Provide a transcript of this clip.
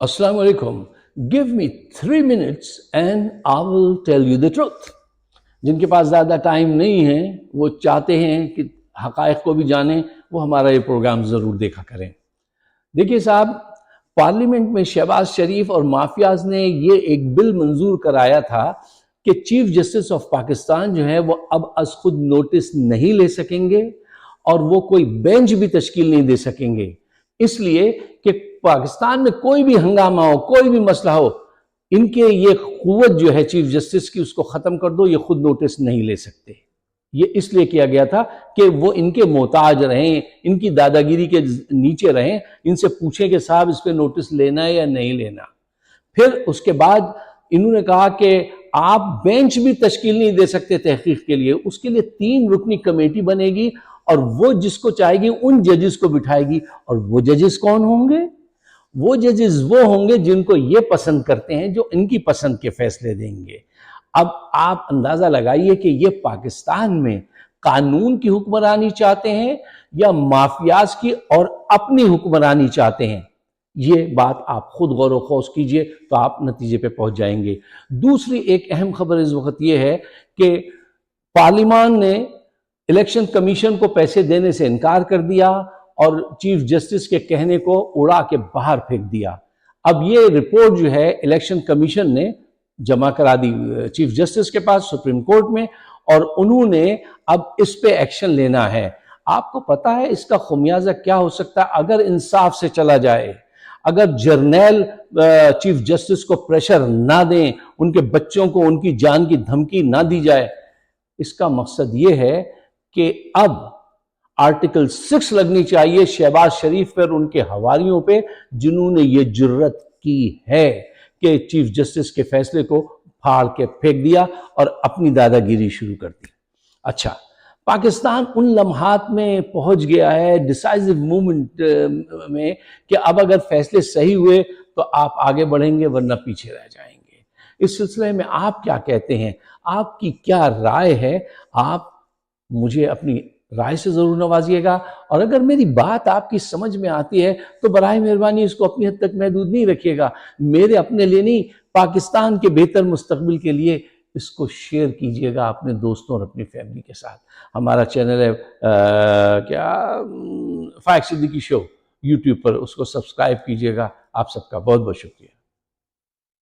Assalamu alaikum. Give me 3 minutes and I will tell you the truth. जिनके पास ज़्यादा time नहीं है, वो चाहते हैं कि हक़ाइक़ को भी जानें, वो हमारा ये प्रोग्राम ज़रूर देखा करें। देखिए साहब, पार्लियामेंट में शहबाज शरीफ और माफियाज ने ये एक बिल मंजूर कराया था कि चीफ जस्टिस ऑफ पाकिस्तान जो है वो अब अज खुद नोटिस नहीं ले सकेंगे और वो कोई बेंच भी तश्कील नहीं दे सकेंगे, इसलिए कि पाकिस्तान में कोई भी हंगामा हो, कोई भी मसला हो, इनके ये कुव्वत जो है चीफ जस्टिस की उसको ख़त्म कर दो, ये खुद नोटिस नहीं ले सकते। ये इसलिए किया गया था कि वो इनके मोहताज रहें, इनकी दादागिरी के नीचे रहें, इनसे पूछें कि साहब इस पर नोटिस लेना है या नहीं लेना। फिर उसके बाद इन्होंने कहा कि आप बेंच भी तश्कील नहीं दे सकते तहकीक के लिए, उसके लिए 3 रुकनी कमेटी बनेगी और वो जिसको चाहेगी उन जजेस को बिठाएगी। और वो जजेस कौन होंगे? वो जजेस वो होंगे जिनको ये पसंद करते हैं, जो इनकी पसंद के फैसले देंगे। अब आप अंदाजा लगाइए कि ये पाकिस्तान में कानून की हुक्मरानी चाहते हैं या माफियाज की और अपनी हुक्मरानी चाहते हैं। ये बात आप खुद गौर व खौज कीजिए तो आप नतीजे पे पहुंच जाएंगे। दूसरी एक अहम खबर इस वक्त ये है कि पार्लियामान ने इलेक्शन कमीशन को पैसे देने से इनकार कर दिया और चीफ जस्टिस के कहने को उड़ा के बाहर फेंक दिया। अब ये रिपोर्ट जो है इलेक्शन कमीशन ने जमा करा दी चीफ जस्टिस के पास सुप्रीम कोर्ट में, और उन्होंने अब इस पे एक्शन लेना है। आपको पता है इसका खुमियाजा क्या हो सकता है अगर इंसाफ से चला जाए, अगर जर्नैल चीफ जस्टिस को प्रेशर ना दें, उनके बच्चों को उनकी जान की धमकी ना दी जाए। इसका मकसद ये है कि अब आर्टिकल 6 लगनी चाहिए शहबाज शरीफ पर, उनके हवारियों पे, जिन्होंने ये जुर्रत की है कि चीफ जस्टिस के फैसले को फाड़ के फेंक दिया और अपनी दादागिरी शुरू कर दी। अच्छा, पाकिस्तान उन लम्हात में पहुंच गया है डिसाइसिव मूवमेंट में कि अब अगर फैसले सही हुए तो आप आगे बढ़ेंगे, वरना पीछे रह जाएंगे। इस सिलसिले में आप क्या कहते हैं? आपकी क्या राय है? आप मुझे अपनी राय से जरूर नवाजिएगा, और अगर मेरी बात आपकी समझ में आती है तो बराए मेहरबानी इसको अपनी हद तक महदूद नहीं रखिएगा। मेरे अपने लिए नहीं, पाकिस्तान के बेहतर मुस्तकबिल के लिए इसको शेयर कीजिएगा अपने दोस्तों और अपनी फैमिली के साथ। हमारा चैनल है फाइक सिद्दीकी शो यूट्यूब पर, उसको सब्सक्राइब कीजिएगा। आप सबका बहुत बहुत शुक्रिया।